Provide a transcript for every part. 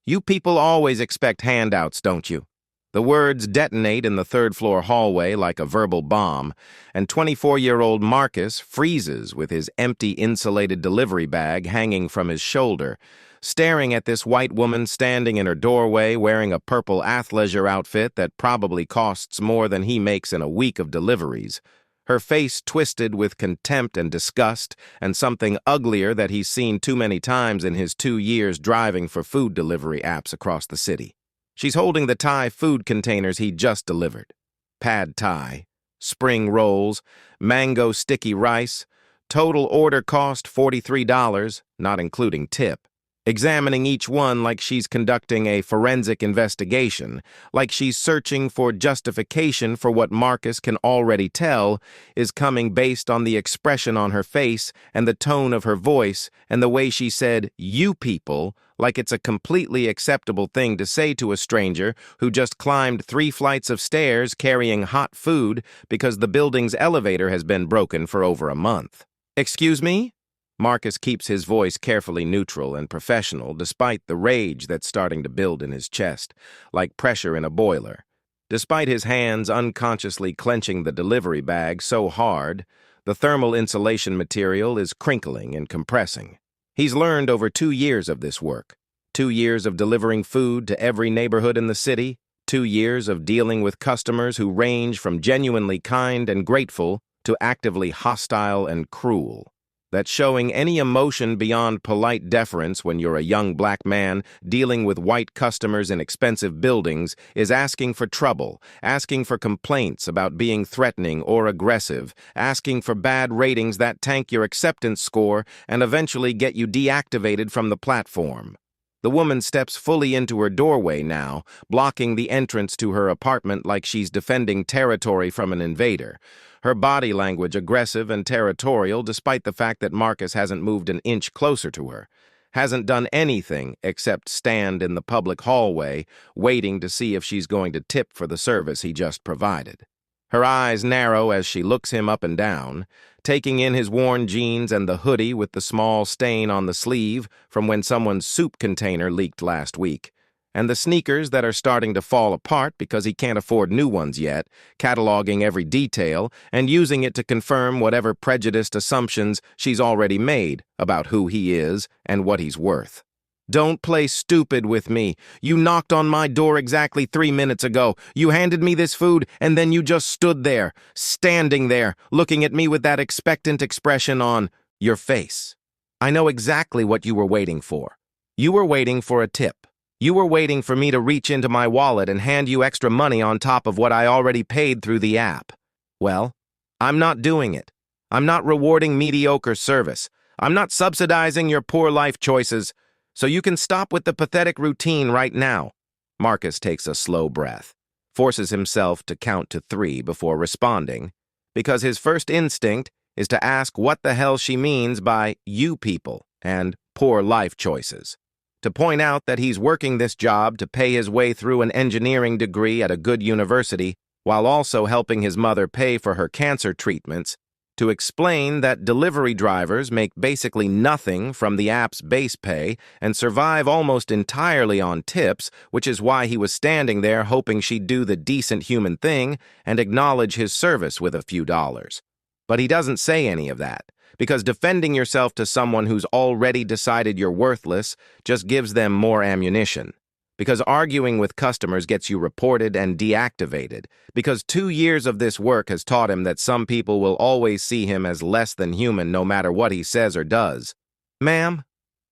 You people always expect handouts, don't you? The words detonate in the third-floor hallway like a verbal bomb, and 24-year-old Marcus freezes with his empty insulated delivery bag hanging from his shoulder, staring at this white woman standing in her doorway wearing a purple athleisure outfit that probably costs more than he makes in a week of deliveries. Her face twisted with contempt and disgust, and something uglier that he's seen too many times in his 2 years driving for food delivery apps across the city. She's holding the Thai food containers he just delivered. Pad Thai, spring rolls, mango sticky rice, total order cost $43, not including tip. Examining each one like she's conducting a forensic investigation, like she's searching for justification for what Marcus can already tell is coming based on the expression on her face and the tone of her voice and the way she said, "you people," like it's a completely acceptable thing to say to a stranger who just climbed 3 flights of stairs carrying hot food because the building's elevator has been broken for over a month. "Excuse me?" Marcus keeps his voice carefully neutral and professional despite the rage that's starting to build in his chest, like pressure in a boiler. Despite his hands unconsciously clenching the delivery bag so hard, the thermal insulation material is crinkling and compressing. He's learned over 2 years of this work. 2 years of delivering food to every neighborhood in the city, 2 years of dealing with customers who range from genuinely kind and grateful to actively hostile and cruel. That showing any emotion beyond polite deference when you're a young black man dealing with white customers in expensive buildings is asking for trouble, asking for complaints about being threatening or aggressive, asking for bad ratings that tank your acceptance score and eventually get you deactivated from the platform. The woman steps fully into her doorway now, blocking the entrance to her apartment like she's defending territory from an invader. Her body language aggressive and territorial despite the fact that Marcus hasn't moved an inch closer to her, hasn't done anything except stand in the public hallway waiting to see if she's going to tip for the service he just provided. Her eyes narrow as she looks him up and down, taking in his worn jeans and the hoodie with the small stain on the sleeve from when someone's soup container leaked last week, and the sneakers that are starting to fall apart because he can't afford new ones yet, cataloging every detail and using it to confirm whatever prejudiced assumptions she's already made about who he is and what he's worth. "Don't play stupid with me. You knocked on my door exactly 3 minutes ago. You handed me this food, and then you just stood there, standing there, looking at me with that expectant expression on your face. I know exactly what you were waiting for. You were waiting for a tip. You were waiting for me to reach into my wallet and hand you extra money on top of what I already paid through the app. Well, I'm not doing it. I'm not rewarding mediocre service. I'm not subsidizing your poor life choices. So you can stop with the pathetic routine right now." Marcus takes a slow breath, forces himself to count to 3 before responding, because his first instinct is to ask what the hell she means by "you people" and "poor life choices." To point out that he's working this job to pay his way through an engineering degree at a good university while also helping his mother pay for her cancer treatments, to explain that delivery drivers make basically nothing from the app's base pay and survive almost entirely on tips, which is why he was standing there hoping she'd do the decent human thing and acknowledge his service with a few dollars. But he doesn't say any of that, because defending yourself to someone who's already decided you're worthless just gives them more ammunition. Because arguing with customers gets you reported and deactivated, because 2 years of this work has taught him that some people will always see him as less than human no matter what he says or does. "Ma'am,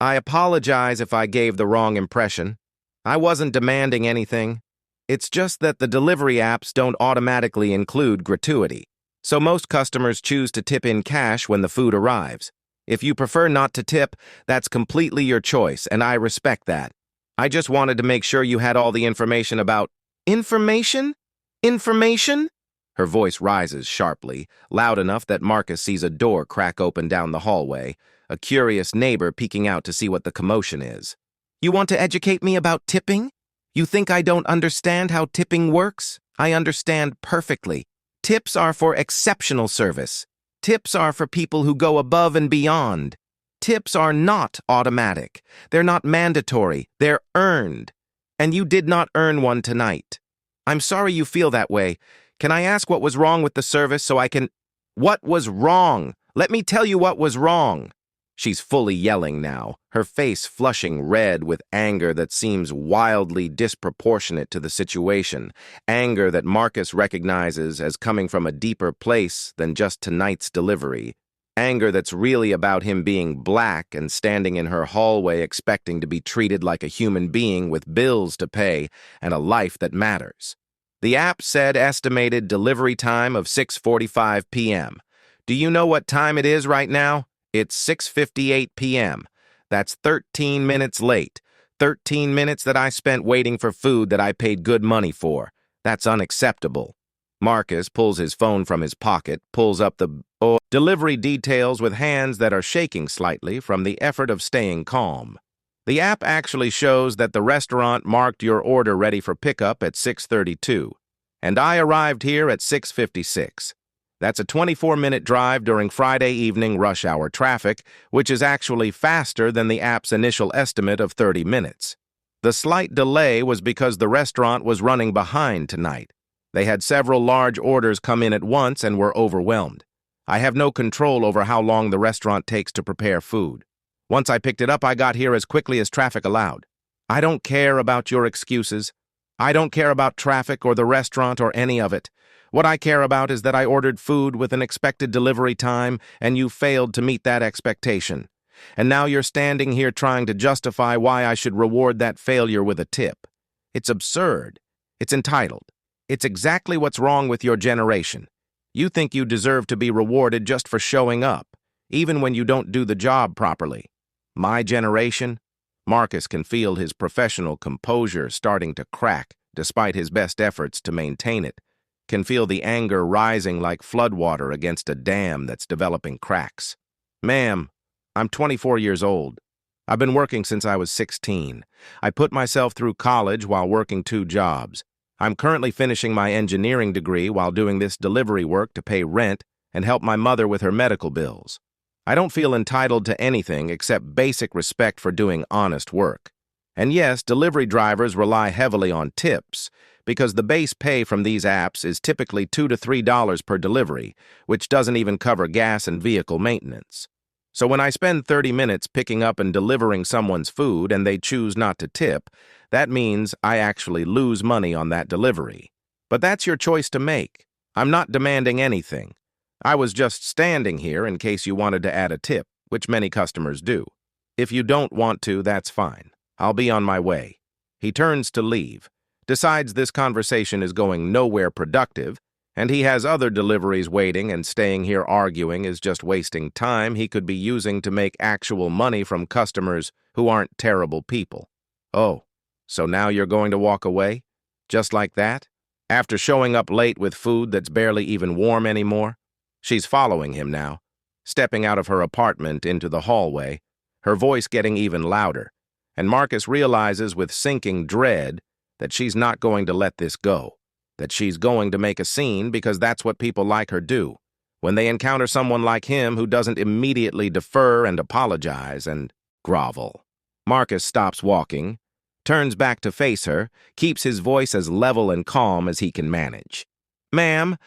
I apologize if I gave the wrong impression. I wasn't demanding anything. It's just that the delivery apps don't automatically include gratuity, so most customers choose to tip in cash when the food arrives. If you prefer not to tip, that's completely your choice, and I respect that. I just wanted to make sure you had all the information about—" "Information? Information?" Her voice rises sharply, loud enough that Marcus sees a door crack open down the hallway, a curious neighbor peeking out to see what the commotion is. "You want to educate me about tipping? You think I don't understand how tipping works? I understand perfectly. Tips are for exceptional service. Tips are for people who go above and beyond. Tips are not automatic. They're not mandatory. They're earned. And you did not earn one tonight. I'm sorry you feel that way. Can I ask what was wrong with the service so I can... What was wrong? Let me tell you what was wrong. She's fully yelling now, her face flushing red with anger that seems wildly disproportionate to the situation, anger that Marcus recognizes as coming from a deeper place than just tonight's delivery, anger that's really about him being black and standing in her hallway expecting to be treated like a human being with bills to pay and a life that matters. The app said estimated delivery time of 6:45 p.m. Do you know what time it is right now? It's 6:58 p.m. That's 13 minutes late. 13 minutes that I spent waiting for food that I paid good money for. That's unacceptable. Marcus pulls his phone from his pocket, pulls up the delivery details with hands that are shaking slightly from the effort of staying calm. The app actually shows that the restaurant marked your order ready for pickup at 6:32, and I arrived here at 6:56. That's a 24-minute drive during Friday evening rush hour traffic, which is actually faster than the app's initial estimate of 30 minutes. The slight delay was because the restaurant was running behind tonight. They had several large orders come in at once and were overwhelmed. I have no control over how long the restaurant takes to prepare food. Once I picked it up, I got here as quickly as traffic allowed. I don't care about your excuses. I don't care about traffic or the restaurant or any of it. What I care about is that I ordered food with an expected delivery time and you failed to meet that expectation. And now you're standing here trying to justify why I should reward that failure with a tip. It's absurd. It's entitled. It's exactly what's wrong with your generation. You think you deserve to be rewarded just for showing up, even when you don't do the job properly. My generation? Marcus can feel his professional composure starting to crack despite his best efforts to maintain it, can feel the anger rising like floodwater against a dam that's developing cracks. Ma'am, I'm 24 years old. I've been working since I was 16. I put myself through college while working 2 jobs. I'm currently finishing my engineering degree while doing this delivery work to pay rent and help my mother with her medical bills. I don't feel entitled to anything except basic respect for doing honest work. And yes, delivery drivers rely heavily on tips because the base pay from these apps is typically $2 to $3 per delivery, which doesn't even cover gas and vehicle maintenance. So when I spend 30 minutes picking up and delivering someone's food and they choose not to tip, that means I actually lose money on that delivery. But that's your choice to make. I'm not demanding anything. I was just standing here in case you wanted to add a tip, which many customers do. If you don't want to, that's fine. I'll be on my way. He turns to leave, decides this conversation is going nowhere productive, and he has other deliveries waiting and staying here arguing is just wasting time he could be using to make actual money from customers who aren't terrible people. Oh, so now you're going to walk away? Just like that? After showing up late with food that's barely even warm anymore? She's following him now, stepping out of her apartment into the hallway, her voice getting even louder, and Marcus realizes with sinking dread that she's not going to let this go, that she's going to make a scene because that's what people like her do. When they encounter someone like him who doesn't immediately defer and apologize and grovel. Marcus stops walking, turns back to face her, keeps his voice as level and calm as he can manage. Ma'am,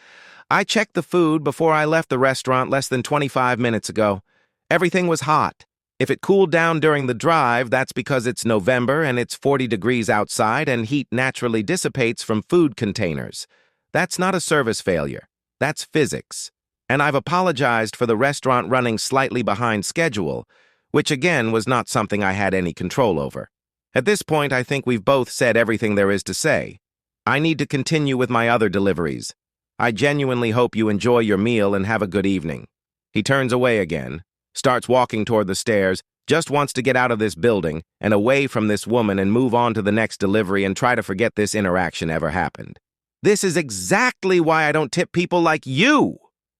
I checked the food before I left the restaurant less than 25 minutes ago. Everything was hot. If it cooled down during the drive, that's because it's November and it's 40 degrees outside and heat naturally dissipates from food containers. That's not a service failure. That's physics. And I've apologized for the restaurant running slightly behind schedule, which again was not something I had any control over. At this point, I think we've both said everything there is to say. I need to continue with my other deliveries. I genuinely hope you enjoy your meal and have a good evening. He turns away again, starts walking toward the stairs, just wants to get out of this building and away from this woman and move on to the next delivery and try to forget this interaction ever happened. This is exactly why I don't tip people like you!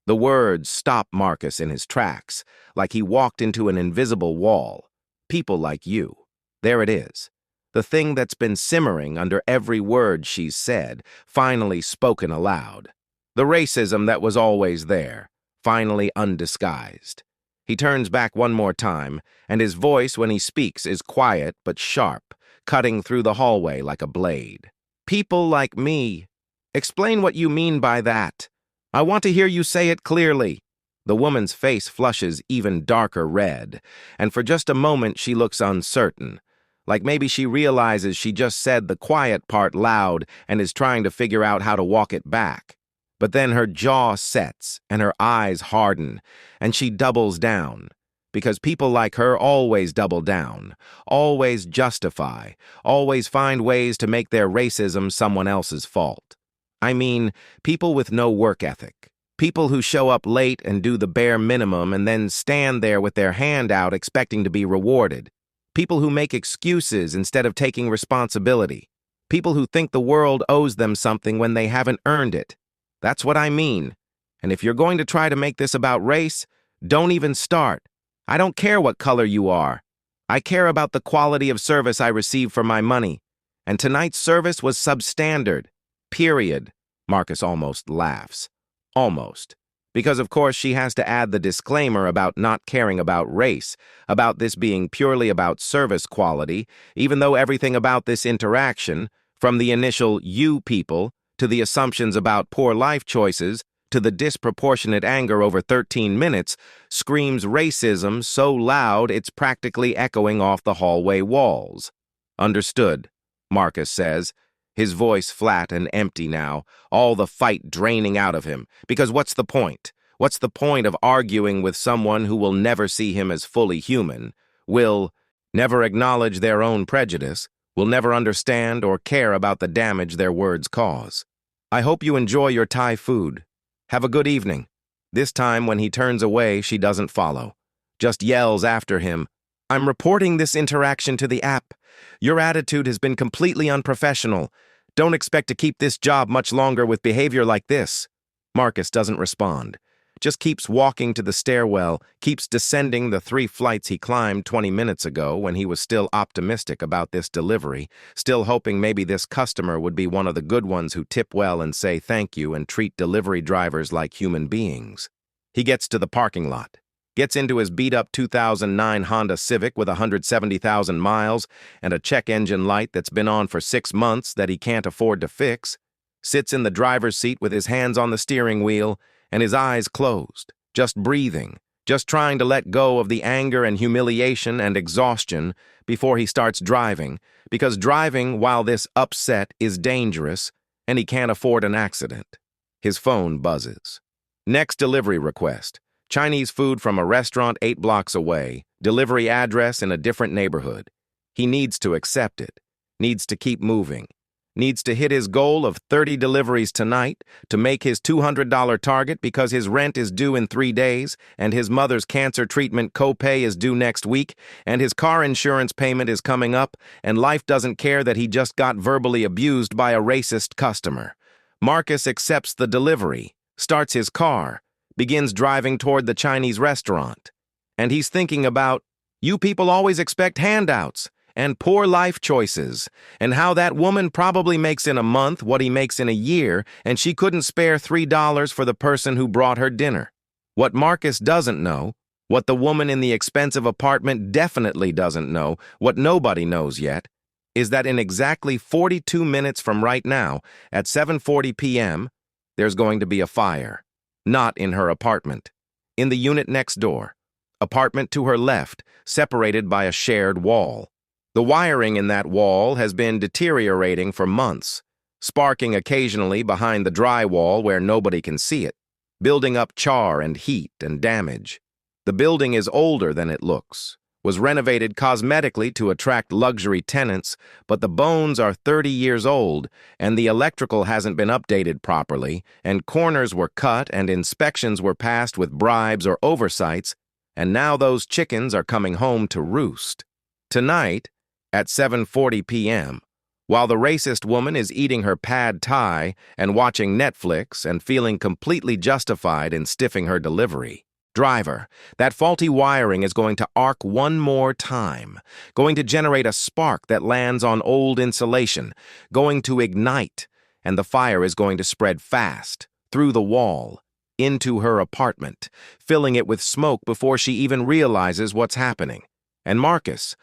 The words stop Marcus in his tracks, like he walked into an invisible wall. People like you. There it is. The thing that's been simmering under every word she's said, finally spoken aloud. The racism that was always there, finally undisguised. He turns back one more time, and his voice when he speaks is quiet but sharp, cutting through the hallway like a blade. People like me. Explain what you mean by that. I want to hear you say it clearly. The woman's face flushes even darker red, and for just a moment she looks uncertain, like maybe she realizes she just said the quiet part loud and is trying to figure out how to walk it back. But then her jaw sets and her eyes harden, and she doubles down. Because people like her always double down, always justify, always find ways to make their racism someone else's fault. I mean, people with no work ethic. People who show up late and do the bare minimum and then stand there with their hand out expecting to be rewarded. People who make excuses instead of taking responsibility. People who think the world owes them something when they haven't earned it. That's what I mean. And if you're going to try to make this about race, don't even start. I don't care what color you are. I care about the quality of service I receive for my money. And tonight's service was substandard. Period. Marcus almost laughs. Almost. Because of course she has to add the disclaimer about not caring about race, about this being purely about service quality, even though everything about this interaction, from the initial "you people," to the assumptions about poor life choices, to the disproportionate anger over 13 minutes, screams racism so loud it's practically echoing off the hallway walls. Understood, Marcus says, his voice flat and empty now, all the fight draining out of him. Because what's the point? What's the point of arguing with someone who will never see him as fully human, will never acknowledge their own prejudice, will never understand or care about the damage their words cause? I hope you enjoy your Thai food. Have a good evening. This time, when he turns away, she doesn't follow. Just yells after him, I'm reporting this interaction to the app. Your attitude has been completely unprofessional. Don't expect to keep this job much longer with behavior like this. Marcus doesn't respond. Just keeps walking to the stairwell, keeps descending the 3 flights he climbed 20 minutes ago when he was still optimistic about this delivery, still hoping maybe this customer would be one of the good ones who tip well and say thank you and treat delivery drivers like human beings. He gets to the parking lot, gets into his beat-up 2009 Honda Civic with 170,000 miles and a check engine light that's been on for 6 months that he can't afford to fix, sits in the driver's seat with his hands on the steering wheel and his eyes closed, just breathing, just trying to let go of the anger and humiliation and exhaustion before he starts driving, because driving while this upset is dangerous and he can't afford an accident. His phone buzzes. Next delivery request. Chinese food from a restaurant 8 blocks away, delivery address in a different neighborhood. He needs to accept it, needs to keep moving, needs to hit his goal of 30 deliveries tonight to make his $200 target because his rent is due in 3 days and his mother's cancer treatment copay is due next week and his car insurance payment is coming up and life doesn't care that he just got verbally abused by a racist customer. Marcus accepts the delivery, starts his car, begins driving toward the Chinese restaurant. And he's thinking about, you people always expect handouts and poor life choices, and how that woman probably makes in a month what he makes in a year, and she couldn't spare $3 for the person who brought her dinner. What Marcus doesn't know, what the woman in the expensive apartment definitely doesn't know, what nobody knows yet, is that in exactly 42 minutes from right now, at 7:40 p.m., there's going to be a fire. Not in her apartment. In the unit next door. Apartment to her left, separated by a shared wall. The wiring in that wall has been deteriorating for months, sparking occasionally behind the drywall where nobody can see it, building up char and heat and damage. The building is older than it looks, was renovated cosmetically to attract luxury tenants, but the bones are 30 years old, and the electrical hasn't been updated properly, and corners were cut and inspections were passed with bribes or oversights, and now those chickens are coming home to roost. Tonight, at 7:40 p.m., while the racist woman is eating her pad thai and watching Netflix and feeling completely justified in stiffing her delivery. Driver, that faulty wiring is going to arc one more time, going to generate a spark that lands on old insulation, going to ignite, and the fire is going to spread fast, through the wall, into her apartment, filling it with smoke before she even realizes what's happening. And Marcus,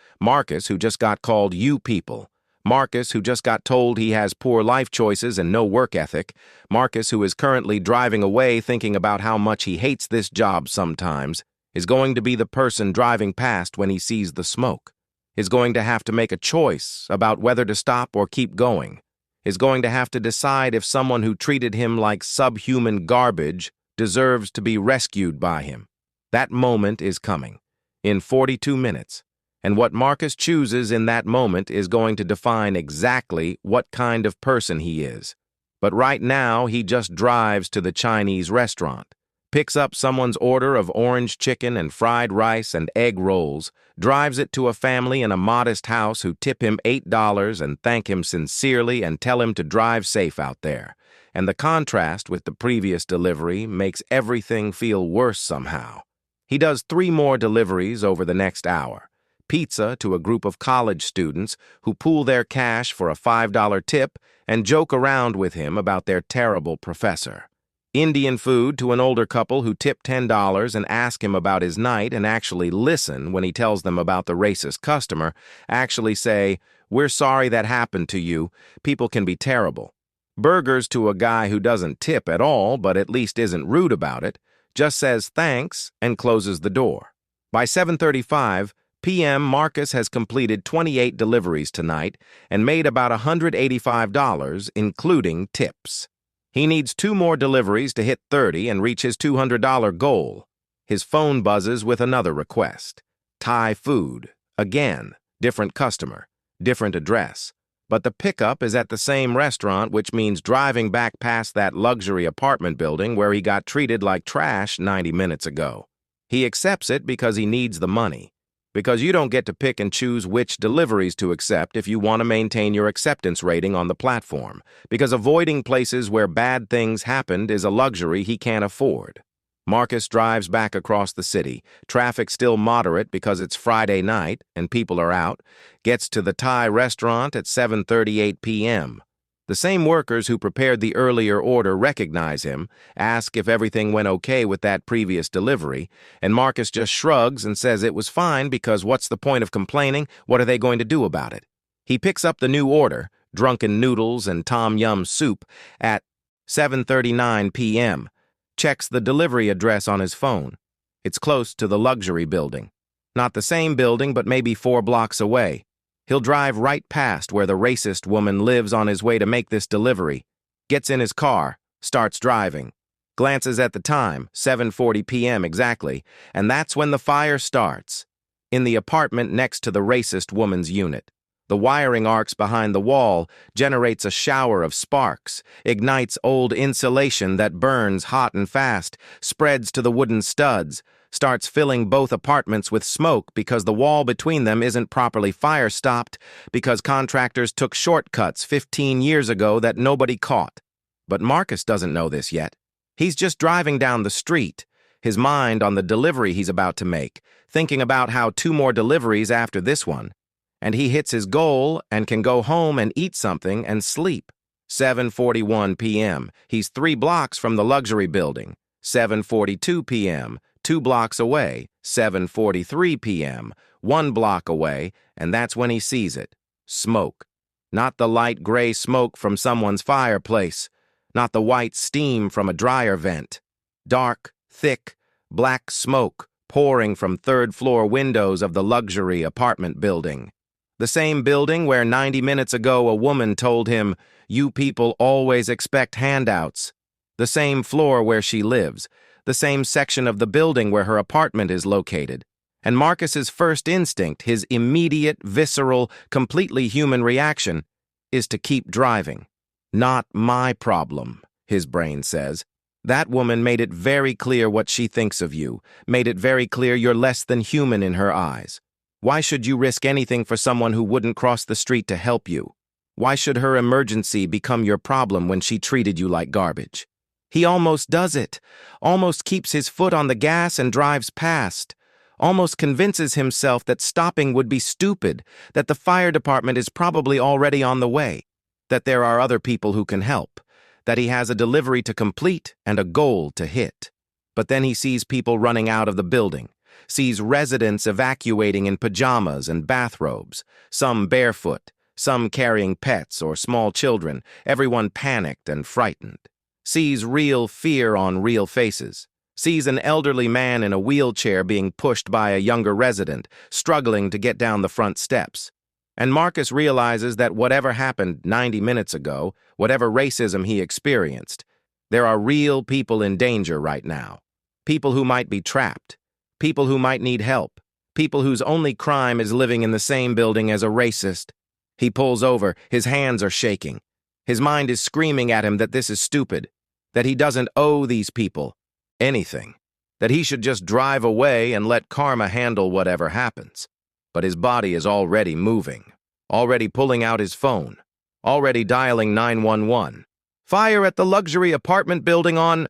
who just got called "you people," Marcus, who just got told he has poor life choices and no work ethic, Marcus, who is currently driving away thinking about how much he hates this job sometimes, is going to be the person driving past when he sees the smoke, is going to have to make a choice about whether to stop or keep going, is going to have to decide if someone who treated him like subhuman garbage deserves to be rescued by him. That moment is coming, in 42 minutes. And what Marcus chooses in that moment is going to define exactly what kind of person he is. But right now, he just drives to the Chinese restaurant, picks up someone's order of orange chicken and fried rice and egg rolls, drives it to a family in a modest house who tip him $8 and thank him sincerely and tell him to drive safe out there. And the contrast with the previous delivery makes everything feel worse somehow. He does 3 more deliveries over the next hour. Pizza to a group of college students who pool their cash for a $5 tip and joke around with him about their terrible professor. Indian food to an older couple who tip $10 and ask him about his night and actually listen when he tells them about the racist customer, actually say, "We're sorry that happened to you. People can be terrible." Burgers to a guy who doesn't tip at all but at least isn't rude about it, just says thanks and closes the door. By 7:35 p.m., Marcus has completed 28 deliveries tonight and made about $185, including tips. He needs 2 more deliveries to hit 30 and reach his $200 goal. His phone buzzes with another request. Thai food. Again, different customer, different address. But the pickup is at the same restaurant, which means driving back past that luxury apartment building where he got treated like trash 90 minutes ago. He accepts it because he needs the money. Because you don't get to pick and choose which deliveries to accept if you want to maintain your acceptance rating on the platform. Because avoiding places where bad things happened is a luxury he can't afford. Marcus drives back across the city, traffic still moderate because it's Friday night and people are out, gets to the Thai restaurant at 7:38 p.m. The same workers who prepared the earlier order recognize him, ask if everything went okay with that previous delivery, and Marcus just shrugs and says it was fine because what's the point of complaining? What are they going to do about it? He picks up the new order, drunken noodles and tom yum soup, at 7:39 p.m., checks the delivery address on his phone. It's close to the luxury building. Not the same building, but maybe 4 blocks away. He'll drive right past where the racist woman lives on his way to make this delivery. Gets in his car, starts driving. Glances at the time, 7:40 p.m. exactly, and that's when the fire starts. In the apartment next to the racist woman's unit. The wiring arcs behind the wall generates a shower of sparks, ignites old insulation that burns hot and fast, spreads to the wooden studs, starts filling both apartments with smoke because the wall between them isn't properly fire-stopped, because contractors took shortcuts 15 years ago that nobody caught. But Marcus doesn't know this yet. He's just driving down the street, his mind on the delivery he's about to make, thinking about how 2 more deliveries after this one, and he hits his goal and can go home and eat something and sleep. 7:41 p.m. He's 3 blocks from the luxury building. 7:42 p.m., 2 blocks away. 7:43 p.m., 1 block away, and that's when he sees it. Smoke. Not the light gray smoke from someone's fireplace. Not the white steam from a dryer vent. Dark, thick, black smoke pouring from 3rd-floor windows of the luxury apartment building. The same building where 90 minutes ago a woman told him, "You people always expect handouts." The same floor where she lives. The same section of the building where her apartment is located. And Marcus's first instinct, his immediate, visceral, completely human reaction, is to keep driving. Not my problem, his brain says. That woman made it very clear what she thinks of you, made it very clear you're less than human in her eyes. Why should you risk anything for someone who wouldn't cross the street to help you? Why should her emergency become your problem when she treated you like garbage? He almost does it, almost keeps his foot on the gas and drives past, almost convinces himself that stopping would be stupid, that the fire department is probably already on the way, that there are other people who can help, that he has a delivery to complete and a goal to hit. But then he sees people running out of the building, sees residents evacuating in pajamas and bathrobes, some barefoot, some carrying pets or small children, everyone panicked and frightened. Sees real fear on real faces. Sees an elderly man in a wheelchair being pushed by a younger resident, struggling to get down the front steps. And Marcus realizes that whatever happened 90 minutes ago, whatever racism he experienced, there are real people in danger right now. People who might be trapped. People who might need help. People whose only crime is living in the same building as a racist. He pulls over, his hands are shaking. His mind is screaming at him that this is stupid, that he doesn't owe these people anything, that he should just drive away and let karma handle whatever happens. But his body is already moving, already pulling out his phone, already dialing 911. Fire at the luxury apartment building on...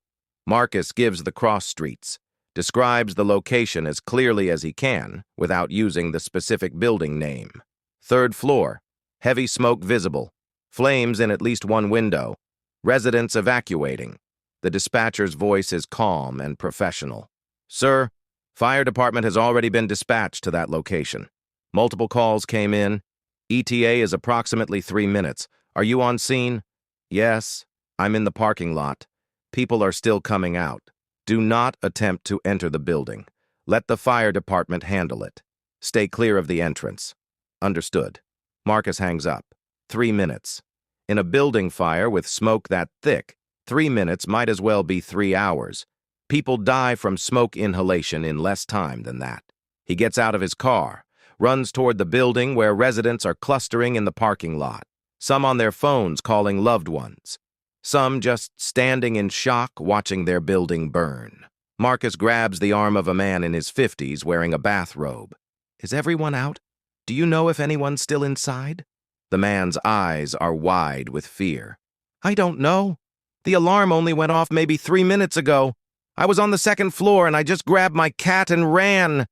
Marcus gives the cross streets, describes the location as clearly as he can without using the specific building name. 3rd floor, heavy smoke visible, flames in at least one window, residents evacuating. The dispatcher's voice is calm and professional. Sir, fire department has already been dispatched to that location. Multiple calls came in. ETA is approximately 3 minutes. Are you on scene? Yes, I'm in the parking lot. People are still coming out. Do not attempt to enter the building. Let the fire department handle it. Stay clear of the entrance. Understood. Marcus hangs up. 3 minutes. In a building fire with smoke that thick, 3 minutes might as well be 3 hours. People die from smoke inhalation in less time than that. He gets out of his car, runs toward the building where residents are clustering in the parking lot, some on their phones calling loved ones, some just standing in shock watching their building burn. Marcus grabs the arm of a man in his 50s wearing a bathrobe. Is everyone out? Do you know if anyone's still inside? The man's eyes are wide with fear. I don't know. The alarm only went off maybe 3 minutes ago. I was on the 2nd floor and I just grabbed my cat and ran.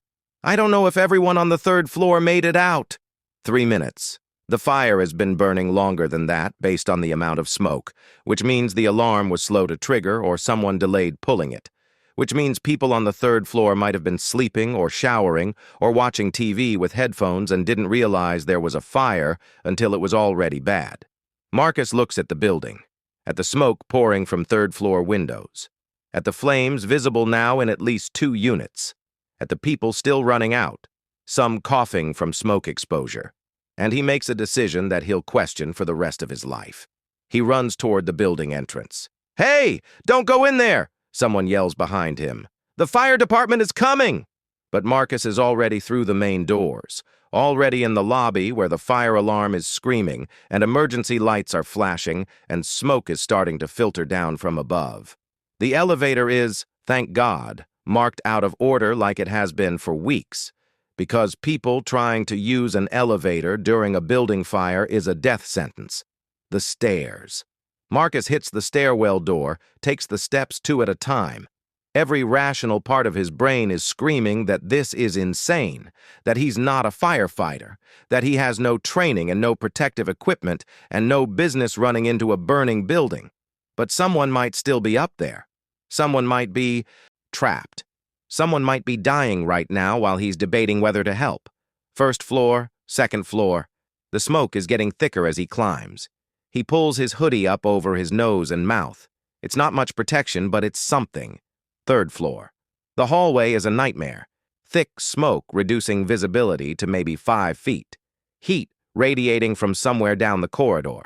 I don't know if everyone on the 3rd floor made it out. 3 minutes. The fire has been burning longer than that based on the amount of smoke, which means the alarm was slow to trigger or someone delayed pulling it, which means people on the 3rd floor might have been sleeping or showering or watching TV with headphones and didn't realize there was a fire until it was already bad. Marcus looks at the building, at the smoke pouring from 3rd floor windows, at the flames visible now in at least 2 units, at the people still running out, some coughing from smoke exposure, and he makes a decision that he'll question for the rest of his life. He runs toward the building entrance. Hey, don't go in there! Someone yells behind him. The fire department is coming! But Marcus is already through the main doors, already in the lobby where the fire alarm is screaming and emergency lights are flashing and smoke is starting to filter down from above. The elevator is, thank God, marked out of order like it has been for weeks, because people trying to use an elevator during a building fire is a death sentence. The stairs. Marcus hits the stairwell door, takes the steps 2 at a time. Every rational part of his brain is screaming that this is insane, that he's not a firefighter, that he has no training and no protective equipment and no business running into a burning building. But someone might still be up there. Someone might be trapped. Someone might be dying right now while he's debating whether to help. 1st floor, 2nd floor. The smoke is getting thicker as he climbs. He pulls his hoodie up over his nose and mouth. It's not much protection, but it's something. 3rd floor. The hallway is a nightmare. Thick smoke reducing visibility to maybe 5 feet. Heat radiating from somewhere down the corridor.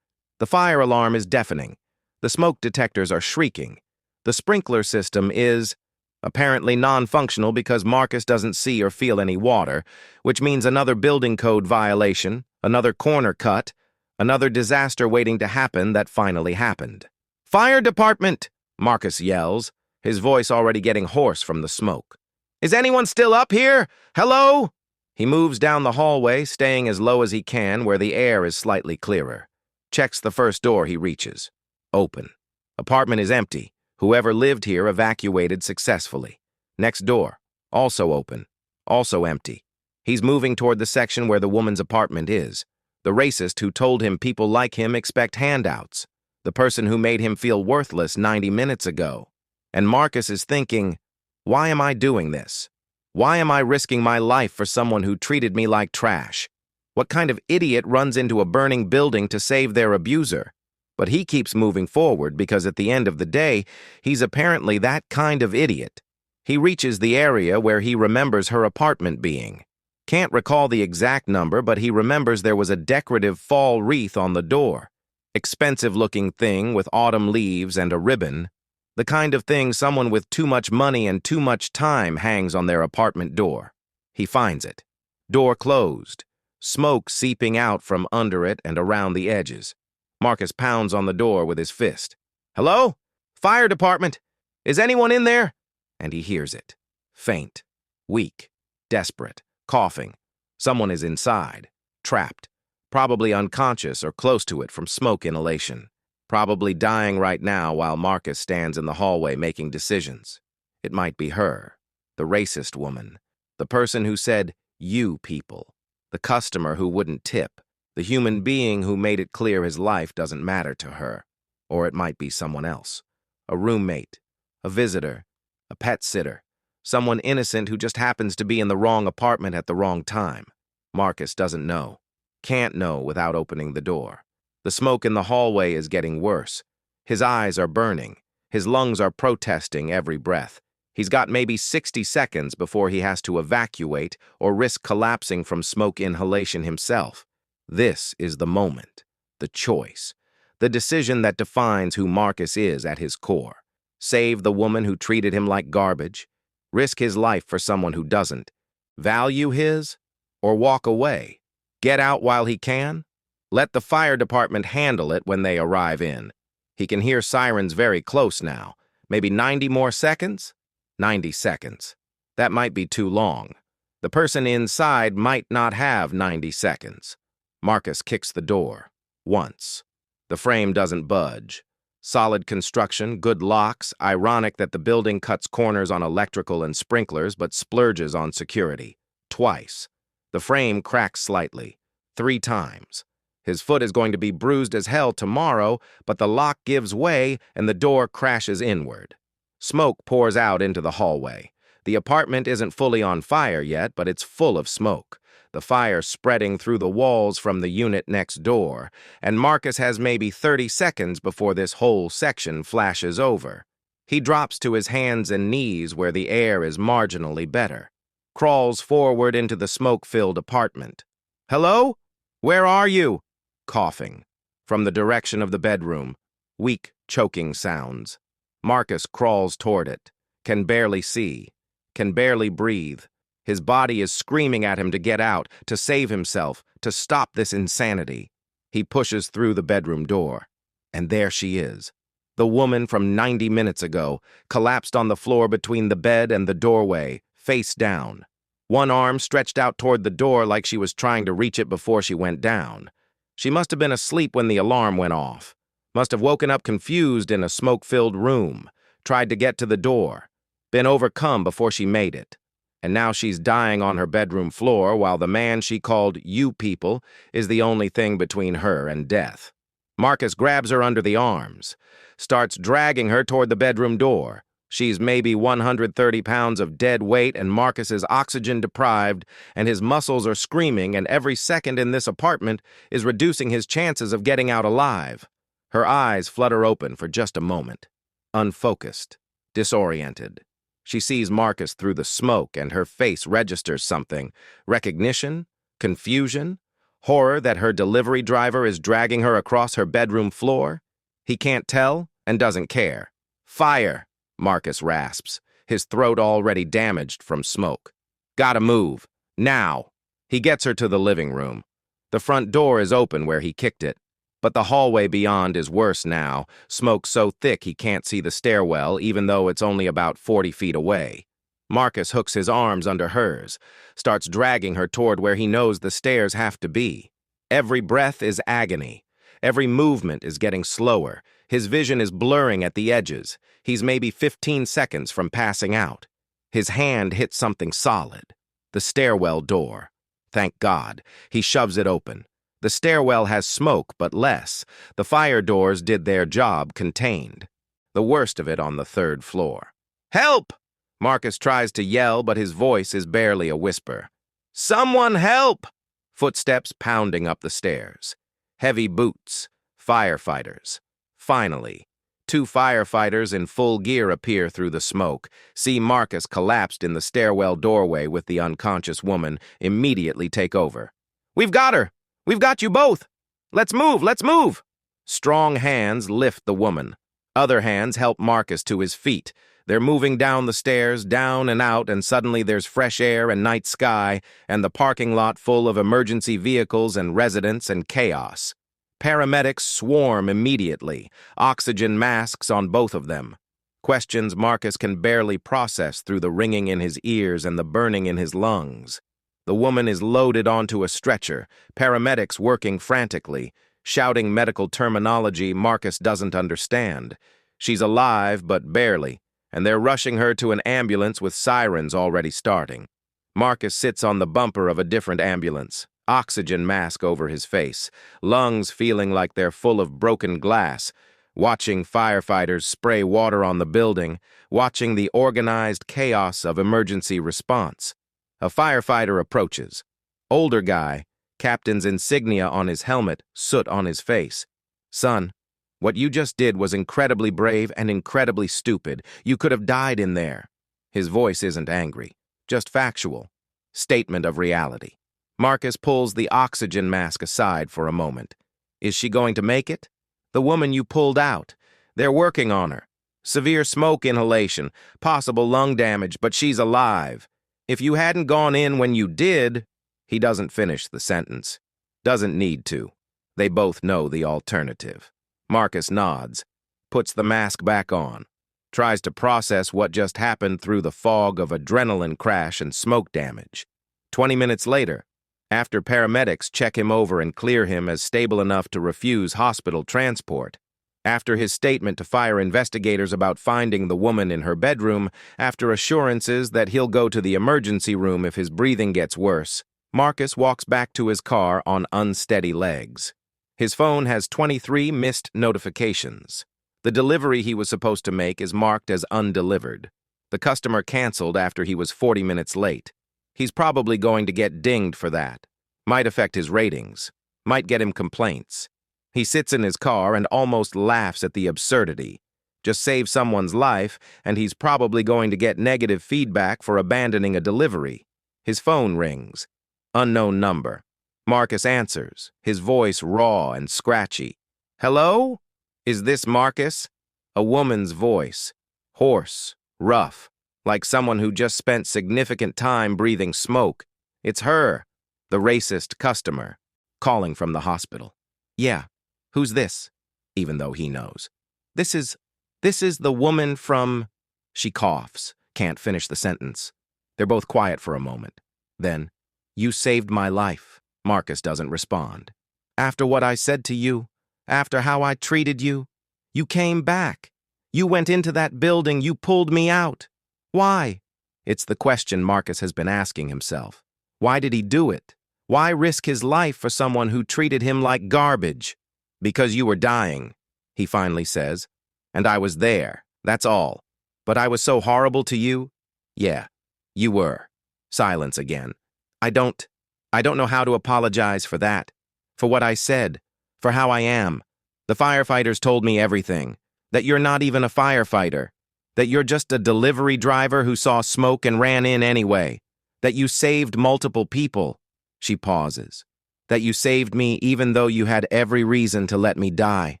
The fire alarm is deafening. The smoke detectors are shrieking. The sprinkler system is apparently non-functional because Marcus doesn't see or feel any water, which means another building code violation, another corner cut, another disaster waiting to happen that finally happened. Fire department! Marcus yells, his voice already getting hoarse from the smoke. Is anyone still up here? Hello? He moves down the hallway, staying as low as he can where the air is slightly clearer. Checks the first door he reaches. Open. Apartment is empty. Whoever lived here evacuated successfully. Next door. Also open. Also empty. He's moving toward the section where the woman's apartment is. The racist who told him people like him expect handouts. The person who made him feel worthless 90 minutes ago. And Marcus is thinking, why am I doing this? Why am I risking my life for someone who treated me like trash? What kind of idiot runs into a burning building to save their abuser? But he keeps moving forward because at the end of the day, he's apparently that kind of idiot. He reaches the area where he remembers her apartment being. Can't recall the exact number, but he remembers there was a decorative fall wreath on the door. Expensive-looking thing with autumn leaves and a ribbon. The kind of thing someone with too much money and too much time hangs on their apartment door. He finds it. Door closed. Smoke seeping out from under it and around the edges. Marcus pounds on the door with his fist. "Hello? Fire department! Is anyone in there?" And he hears it. Faint. Weak. Desperate. Coughing. Someone is inside. Trapped. Probably unconscious or close to it from smoke inhalation. Probably dying right now while Marcus stands in the hallway making decisions. It might be her. The racist woman. The person who said, "You people." The customer who wouldn't tip. The human being who made it clear his life doesn't matter to her. Or it might be someone else. A roommate. A visitor. A pet sitter. Someone innocent who just happens to be in the wrong apartment at the wrong time. Marcus doesn't know. Can't know without opening the door. The smoke in the hallway is getting worse. His eyes are burning. His lungs are protesting every breath. He's got maybe 60 seconds before he has to evacuate or risk collapsing from smoke inhalation himself. This is the moment, the choice, the decision that defines who Marcus is at his core. Save the woman who treated him like garbage, risk his life for someone who doesn't, value his, or walk away. Get out while he can. Let the fire department handle it when they arrive in. He can hear sirens very close now. Maybe 90 more seconds? 90 seconds. That might be too long. The person inside might not have 90 seconds. Marcus kicks the door. Once. The frame doesn't budge. Solid construction, good locks. Ironic that the building cuts corners on electrical and sprinklers but splurges on security. Twice. The frame cracks slightly. 3 times. His foot is going to be bruised as hell tomorrow, but the lock gives way and the door crashes inward. Smoke pours out into the hallway. The apartment isn't fully on fire yet, but it's full of smoke. The fire spreading through the walls from the unit next door, and Marcus has maybe 30 seconds before this whole section flashes over. He drops to his hands and knees where the air is marginally better. Crawls forward into the smoke-filled apartment. "Hello? Where are you?" Coughing. From the direction of the bedroom. Weak, choking sounds. Marcus crawls toward it. Can barely see. Can barely breathe. His body is screaming at him to get out, to save himself, to stop this insanity. He pushes through the bedroom door. And there she is. The woman from 90 minutes ago, collapsed on the floor between the bed and the doorway, face down. One arm stretched out toward the door like she was trying to reach it before she went down. She must have been asleep when the alarm went off. Must have woken up confused in a smoke-filled room. Tried to get to the door. Been overcome before she made it. And now she's dying on her bedroom floor while the man she called "you people" is the only thing between her and death. Marcus grabs her under the arms. Starts dragging her toward the bedroom door. She's maybe 130 pounds of dead weight and Marcus is oxygen deprived and his muscles are screaming and every second in this apartment is reducing his chances of getting out alive. Her eyes flutter open for just a moment. Unfocused. Disoriented. She sees Marcus through the smoke and her face registers something. Recognition? Confusion? Horror that her delivery driver is dragging her across her bedroom floor? He can't tell and doesn't care. "Fire!" Marcus rasps, his throat already damaged from smoke. "Gotta move. Now!" He gets her to the living room. The front door is open where he kicked it. But the hallway beyond is worse now, smoke so thick he can't see the stairwell even though it's only about 40 feet away. Marcus hooks his arms under hers, starts dragging her toward where he knows the stairs have to be. Every breath is agony. Every movement is getting slower. His vision is blurring at the edges. He's maybe 15 seconds from passing out. His hand hits something solid. The stairwell door. Thank God. He shoves it open. The stairwell has smoke, but less. The fire doors did their job contained. The worst of it on the third floor. "Help!" Marcus tries to yell, but his voice is barely a whisper. "Someone help!" Footsteps pounding up the stairs. Heavy boots. Firefighters. Finally, two firefighters in full gear appear through the smoke. See Marcus collapsed in the stairwell doorway with the unconscious woman, immediately take over. "We've got her! We've got you both! Let's move! Let's move!" Strong hands lift the woman. Other hands help Marcus to his feet. They're moving down the stairs, down and out, and suddenly there's fresh air and night sky, and the parking lot full of emergency vehicles and residents and chaos. Paramedics swarm immediately, oxygen masks on both of them. Questions Marcus can barely process through the ringing in his ears and the burning in his lungs. The woman is loaded onto a stretcher, paramedics working frantically, shouting medical terminology Marcus doesn't understand. She's alive, but barely, and they're rushing her to an ambulance with sirens already starting. Marcus sits on the bumper of a different ambulance, oxygen mask over his face, lungs feeling like they're full of broken glass, watching firefighters spray water on the building, watching the organized chaos of emergency response. A firefighter approaches. Older guy, captain's insignia on his helmet, soot on his face. "Son, what you just did was incredibly brave and incredibly stupid. You could have died in there." His voice isn't angry, just factual. Statement of reality. Marcus pulls the oxygen mask aside for a moment. "Is she going to make it?" "The woman you pulled out. They're working on her. Severe smoke inhalation, possible lung damage, but she's alive. If you hadn't gone in when you did..." He doesn't finish the sentence. Doesn't need to. They both know the alternative. Marcus nods, puts the mask back on, tries to process what just happened through the fog of adrenaline crash and smoke damage. 20 minutes later, after paramedics check him over and clear him as stable enough to refuse hospital transport, after his statement to fire investigators about finding the woman in her bedroom, after assurances that he'll go to the emergency room if his breathing gets worse, Marcus walks back to his car on unsteady legs. His phone has 23 missed notifications. The delivery he was supposed to make is marked as undelivered. The customer canceled after he was 40 minutes late. He's probably going to get dinged for that. Might affect his ratings. Might get him complaints. He sits in his car and almost laughs at the absurdity. Just save someone's life, and he's probably going to get negative feedback for abandoning a delivery. His phone rings. Unknown number. Marcus answers, his voice raw and scratchy. "Hello? Is this Marcus?" A woman's voice. Hoarse, rough, like someone who just spent significant time breathing smoke. It's her, the racist customer, calling from the hospital. "Yeah. Who's this?" Even though he knows. This is the woman from..." She coughs, can't finish the sentence. They're both quiet for a moment. Then, "You saved my life." Marcus doesn't respond. "After what I said to you, after how I treated you, you came back. You went into that building, you pulled me out. Why?" It's the question Marcus has been asking himself. Why did he do it? Why risk his life for someone who treated him like garbage? "Because you were dying," he finally says. "And I was there, that's all. But I was so horrible to you?" "Yeah, you were." Silence again. I don't know how to apologize for that. For what I said. For how I am. The firefighters told me everything. That you're not even a firefighter. That you're just a delivery driver who saw smoke and ran in anyway. That you saved multiple people." She pauses. "That you saved me even though you had every reason to let me die."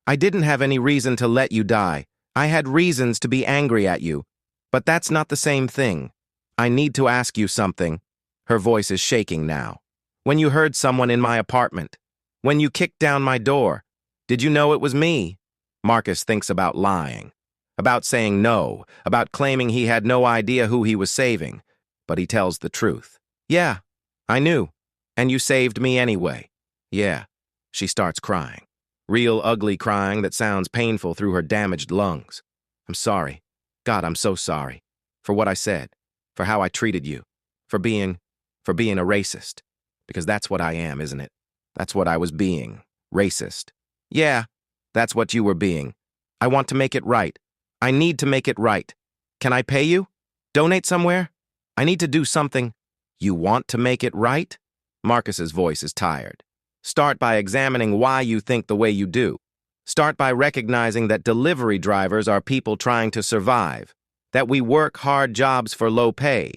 "I didn't have any reason to let you die. I had reasons to be angry at you. But that's not the same thing. I need to ask you something." Her voice is shaking now. "When you heard someone in my apartment, when you kicked down my door, did you know it was me?" Marcus thinks about lying, about saying no, about claiming he had no idea who he was saving. But he tells the truth. "Yeah, I knew. And you saved me anyway." "Yeah." She starts crying. Real ugly crying that sounds painful through her damaged lungs. "I'm sorry. God, I'm so sorry. For what I said. For how I treated you. For being a racist. Because that's what I am, isn't it? That's what I was being. Racist. Yeah, that's what you were being. I want to make it right. I need to make it right. Can I pay you? Donate somewhere? I need to do something. You want to make it right? Marcus's voice is tired. Start by examining why you think the way you do. Start by recognizing that delivery drivers are people trying to survive, that we work hard jobs for low pay,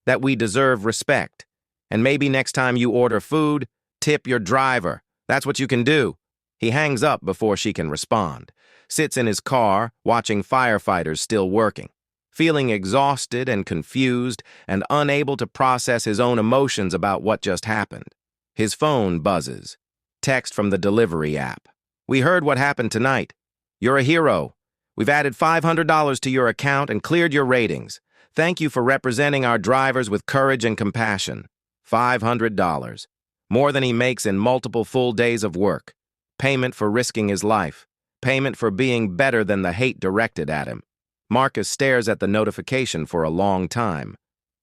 that we deserve respect. And maybe next time you order food, tip your driver. That's what you can do. He hangs up before she can respond, sits in his car, watching firefighters still working, feeling exhausted and confused and unable to process his own emotions about what just happened. His phone buzzes. Text from the delivery app. We heard what happened tonight. You're a hero. We've added $500 to your account and cleared your ratings. Thank you for representing our drivers with courage and compassion. $500. More than he makes in multiple full days of work. Payment for risking his life. Payment for being better than the hate directed at him. Marcus stares at the notification for a long time.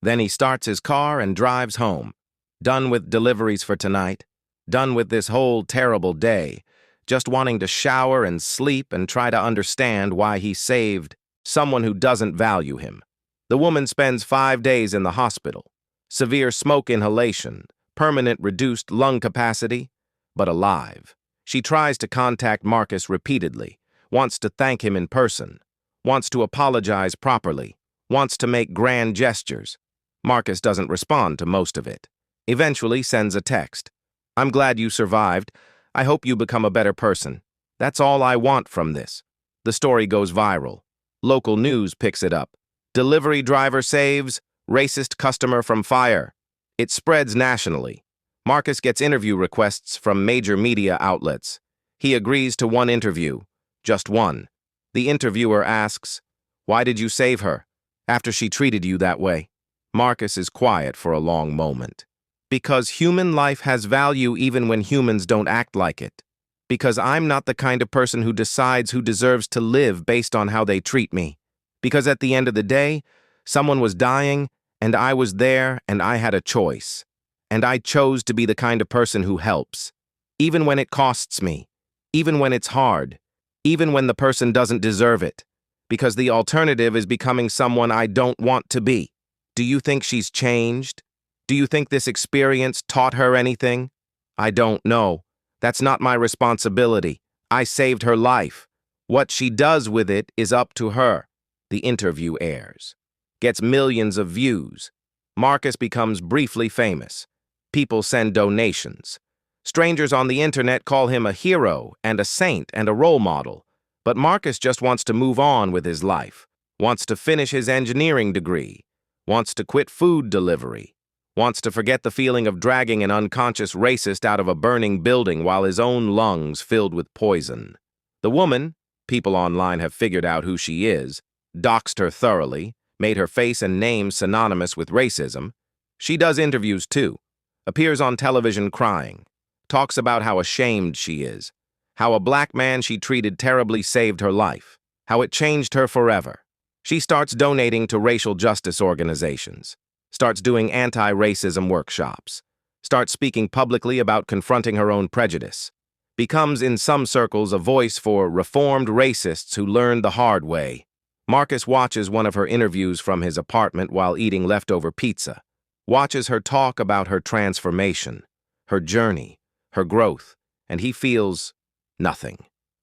Then he starts his car and drives home. Done with deliveries for tonight. Done with this whole terrible day. Just wanting to shower and sleep and try to understand why he saved someone who doesn't value him. The woman spends 5 days in the hospital. Severe smoke inhalation, permanent reduced lung capacity, but alive. She tries to contact Marcus repeatedly, wants to thank him in person, wants to apologize properly, wants to make grand gestures. Marcus doesn't respond to most of it. Eventually sends a text. I'm glad you survived. I hope you become a better person. That's all I want from this. The story goes viral. Local news picks it up. Delivery driver saves racist customer from fire. It spreads nationally. Marcus gets interview requests from major media outlets. He agrees to one interview. Just one. The interviewer asks, "Why did you save her after she treated you that way?" Marcus is quiet for a long moment. Because human life has value even when humans don't act like it. Because I'm not the kind of person who decides who deserves to live based on how they treat me. Because at the end of the day, someone was dying, and I was there, and I had a choice. And I chose to be the kind of person who helps. Even when it costs me. Even when it's hard. Even when the person doesn't deserve it. Because the alternative is becoming someone I don't want to be. Do you think she's changed? Do you think this experience taught her anything? I don't know. That's not my responsibility. I saved her life. What she does with it is up to her. The interview airs. Gets millions of views. Marcus becomes briefly famous. People send donations. Strangers on the internet call him a hero and a saint and a role model. But Marcus just wants to move on with his life. Wants to finish his engineering degree. Wants to quit food delivery. Wants to forget the feeling of dragging an unconscious racist out of a burning building while his own lungs filled with poison. The woman, people online have figured out who she is, doxed her thoroughly, made her face and name synonymous with racism. She does interviews too, appears on television crying, talks about how ashamed she is, how a black man she treated terribly saved her life, how it changed her forever. She starts donating to racial justice organizations. Starts doing anti-racism workshops, starts speaking publicly about confronting her own prejudice, becomes in some circles a voice for reformed racists who learned the hard way. Marcus watches one of her interviews from his apartment while eating leftover pizza, watches her talk about her transformation, her journey, her growth, and he feels nothing.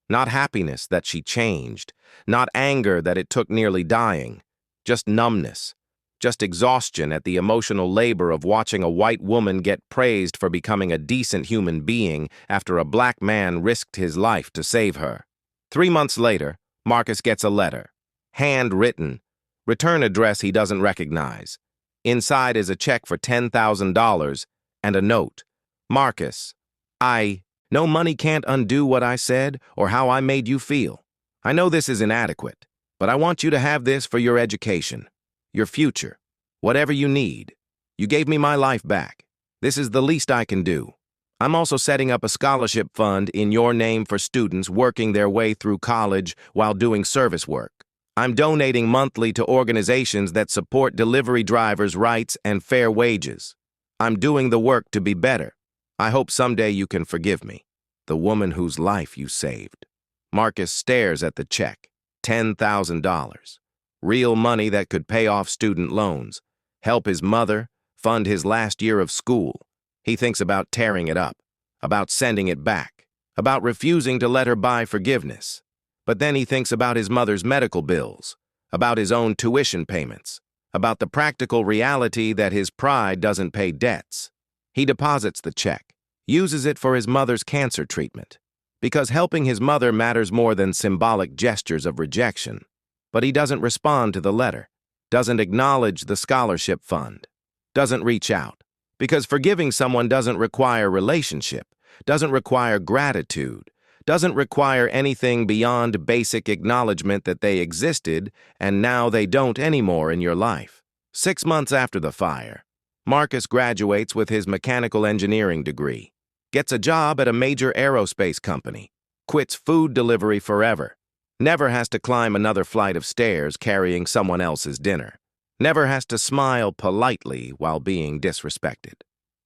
Not happiness that she changed, not anger that it took nearly dying, just numbness. Just exhaustion at the emotional labor of watching a white woman get praised for becoming a decent human being after a black man risked his life to save her. 3 months later, Marcus gets a letter. Handwritten. Return address he doesn't recognize. Inside is a check for $10,000 and a note. Marcus, I know money can't undo what I said or how I made you feel. I know this is inadequate, but I want you to have this for your education. Your future, whatever you need. You gave me my life back. This is the least I can do. I'm also setting up a scholarship fund in your name for students working their way through college while doing service work. I'm donating monthly to organizations that support delivery drivers' rights and fair wages. I'm doing the work to be better. I hope someday you can forgive me, the woman whose life you saved. Marcus stares at the check. $10,000. Real money that could pay off student loans, help his mother, fund his last year of school. He thinks about tearing it up, about sending it back, about refusing to let her buy forgiveness. But then he thinks about his mother's medical bills, about his own tuition payments, about the practical reality that his pride doesn't pay debts. He deposits the check, uses it for his mother's cancer treatment, because helping his mother matters more than symbolic gestures of rejection. But he doesn't respond to the letter, doesn't acknowledge the scholarship fund, doesn't reach out, because forgiving someone doesn't require relationship, doesn't require gratitude, doesn't require anything beyond basic acknowledgement that they existed and now they don't anymore in your life. 6 months after the fire, Marcus graduates with his mechanical engineering degree, gets a job at a major aerospace company, quits food delivery forever, never has to climb another flight of stairs carrying someone else's dinner, never has to smile politely while being disrespected.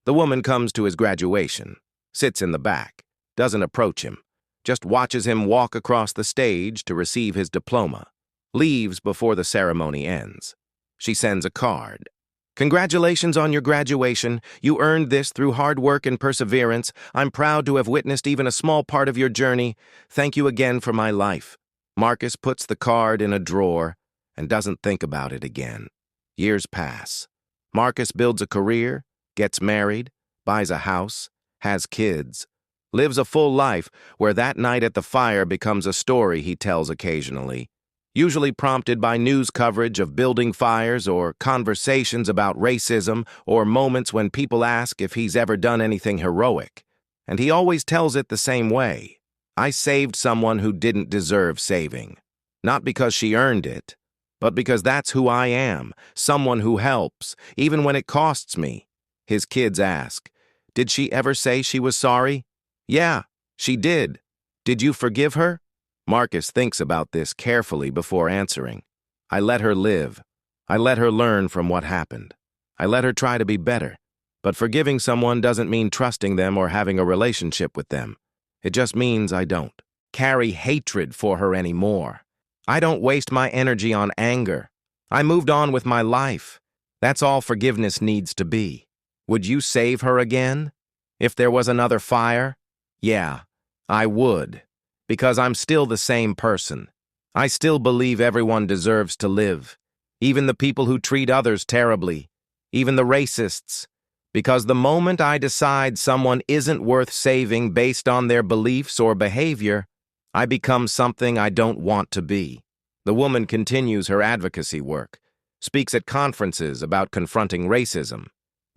The woman comes to his graduation, sits in the back, doesn't approach him, just watches him walk across the stage to receive his diploma, leaves before the ceremony ends. She sends a card. "Congratulations on your graduation. You earned this through hard work and perseverance. I'm proud to have witnessed even a small part of your journey. Thank you again for my life." Marcus puts the card in a drawer and doesn't think about it again. Years pass. Marcus builds a career, gets married, buys a house, has kids, lives a full life where that night at the fire becomes a story he tells occasionally, usually prompted by news coverage of building fires or conversations about racism or moments when people ask if he's ever done anything heroic. And he always tells it the same way. I saved someone who didn't deserve saving. Not because she earned it, but because that's who I am, someone who helps, even when it costs me. His kids ask, "Did she ever say she was sorry?" "Yeah, she did. Did you forgive her?" Marcus thinks about this carefully before answering. "I let her live. I let her learn from what happened. I let her try to be better. But forgiving someone doesn't mean trusting them or having a relationship with them. It just means I don't carry hatred for her anymore. I don't waste my energy on anger. I moved on with my life. That's all forgiveness needs to be." Would you save her again? If there was another fire? Yeah, I would. Because I'm still the same person. I still believe everyone deserves to live. Even the people who treat others terribly. Even the racists. Because the moment I decide someone isn't worth saving based on their beliefs or behavior, I become something I don't want to be. The woman continues her advocacy work, speaks at conferences about confronting racism,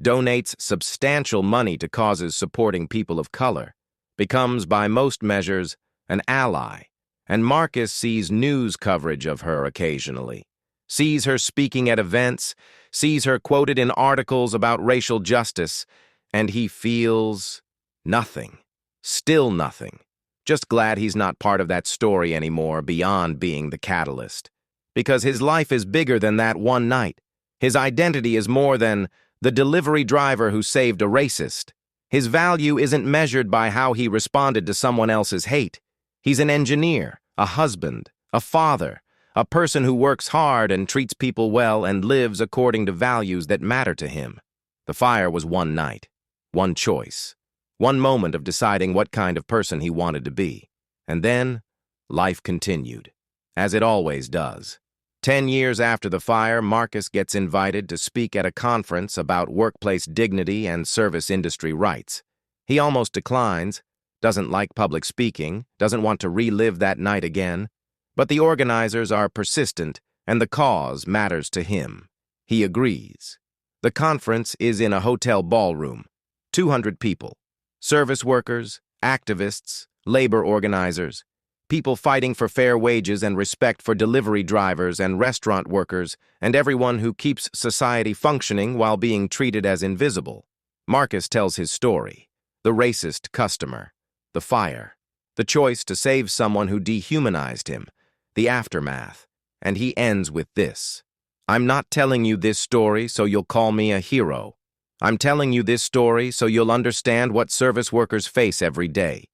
donates substantial money to causes supporting people of color, becomes, by most measures, an ally, and Marcus sees news coverage of her occasionally, sees her speaking at events, sees her quoted in articles about racial justice, and he feels nothing, still nothing. Just glad he's not part of that story anymore beyond being the catalyst. Because his life is bigger than that one night. His identity is more than the delivery driver who saved a racist. His value isn't measured by how he responded to someone else's hate. He's an engineer, a husband, a father, a person who works hard and treats people well and lives according to values that matter to him. The fire was one night, one choice, one moment of deciding what kind of person he wanted to be. And then, life continued, as it always does. 10 years after the fire, Marcus gets invited to speak at a conference about workplace dignity and service industry rights. He almost declines, doesn't like public speaking, doesn't want to relive that night again, but the organizers are persistent and the cause matters to him. He agrees. The conference is in a hotel ballroom, 200 people, service workers, activists, labor organizers, people fighting for fair wages and respect for delivery drivers and restaurant workers and everyone who keeps society functioning while being treated as invisible. Marcus tells his story, the racist customer, the fire, the choice to save someone who dehumanized him, the aftermath, and he ends with this. "I'm not telling you this story so you'll call me a hero. I'm telling you this story so you'll understand what service workers face every day.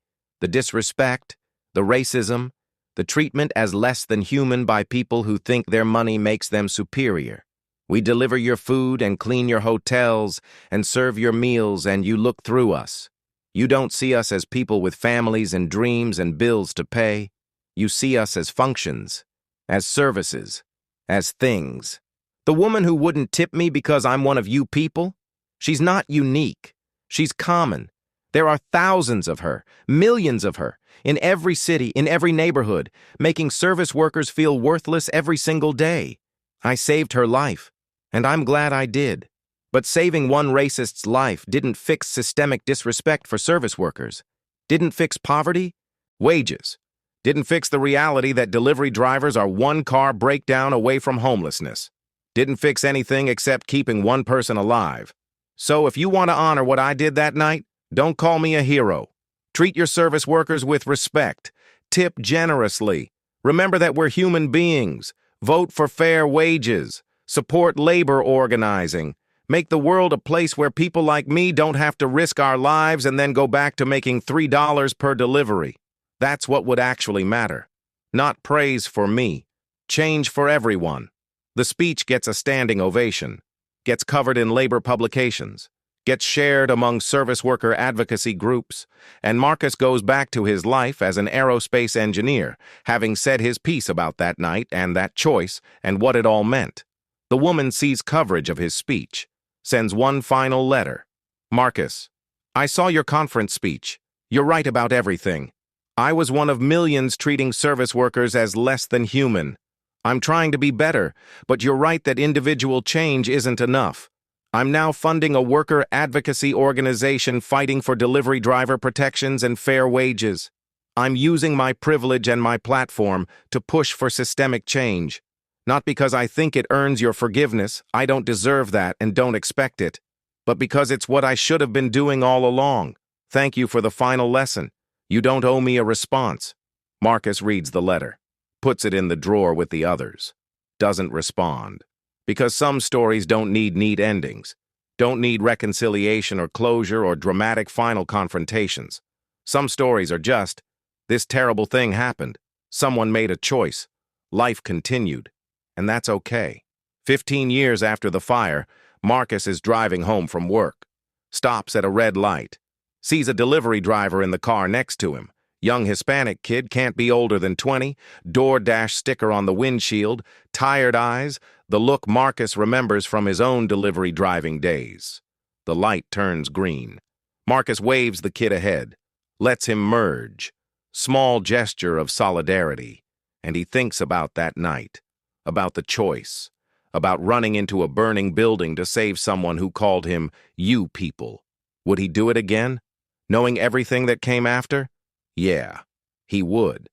The disrespect, the racism, the treatment as less than human by people who think their money makes them superior. We deliver your food and clean your hotels and serve your meals, and you look through us. You don't see us as people with families and dreams and bills to pay. You see us as functions, as services, as things. The woman who wouldn't tip me because I'm one of you people? She's not unique. She's common. There are thousands of her, millions of her, in every city, in every neighborhood, making service workers feel worthless every single day. I saved her life, and I'm glad I did. But saving one racist's life didn't fix systemic disrespect for service workers. Didn't fix poverty, wages. Didn't fix the reality that delivery drivers are one car breakdown away from homelessness. Didn't fix anything except keeping one person alive. So if you want to honor what I did that night, don't call me a hero. Treat your service workers with respect. Tip generously. Remember that we're human beings. Vote for fair wages. Support labor organizing. Make the world a place where people like me don't have to risk our lives and then go back to making $3 per delivery. That's what would actually matter. Not praise for me. Change for everyone. The speech gets a standing ovation, gets covered in labor publications, gets shared among service worker advocacy groups, and Marcus goes back to his life as an aerospace engineer, having said his piece about that night and that choice and what it all meant. The woman sees coverage of his speech, sends one final letter. Marcus, I saw your conference speech. You're right about everything. I was one of millions treating service workers as less than human. I'm trying to be better, but you're right that individual change isn't enough. I'm now funding a worker advocacy organization fighting for delivery driver protections and fair wages. I'm using my privilege and my platform to push for systemic change. Not because I think it earns your forgiveness, I don't deserve that and don't expect it, but because it's what I should have been doing all along. Thank you for the final lesson. You don't owe me a response. Marcus reads the letter, puts it in the drawer with the others, doesn't respond. Because some stories don't need neat endings, don't need reconciliation or closure or dramatic final confrontations. Some stories are just, this terrible thing happened, someone made a choice, life continued, and that's okay. 15 years after the fire, Marcus is driving home from work, stops at a red light, sees a delivery driver in the car next to him. Young Hispanic kid, can't be older than 20, DoorDash sticker on the windshield, tired eyes, the look Marcus remembers from his own delivery driving days. The light turns green. Marcus waves the kid ahead, lets him merge. Small gesture of solidarity. And he thinks about that night, about the choice, about running into a burning building to save someone who called him you people. Would he do it again, knowing everything that came after? Yeah, he would.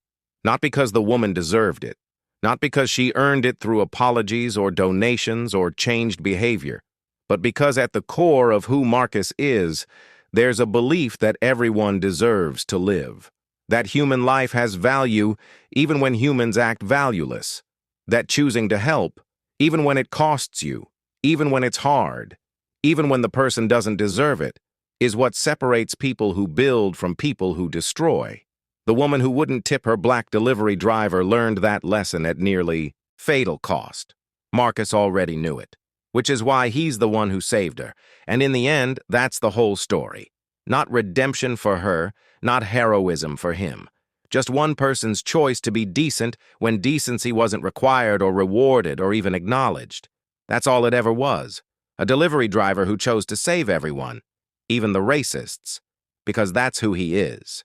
Not because the woman deserved it, not because she earned it through apologies or donations or changed behavior, but because at the core of who Marcus is, there's a belief that everyone deserves to live, that human life has value even when humans act valueless, that choosing to help, even when it costs you, even when it's hard, even when the person doesn't deserve it, is what separates people who build from people who destroy. The woman who wouldn't tip her black delivery driver learned that lesson at nearly fatal cost. Marcus already knew it, which is why he's the one who saved her. And in the end, that's the whole story. Not redemption for her, not heroism for him. Just one person's choice to be decent when decency wasn't required or rewarded or even acknowledged. That's all it ever was. A delivery driver who chose to save everyone, even the racists, because that's who he is.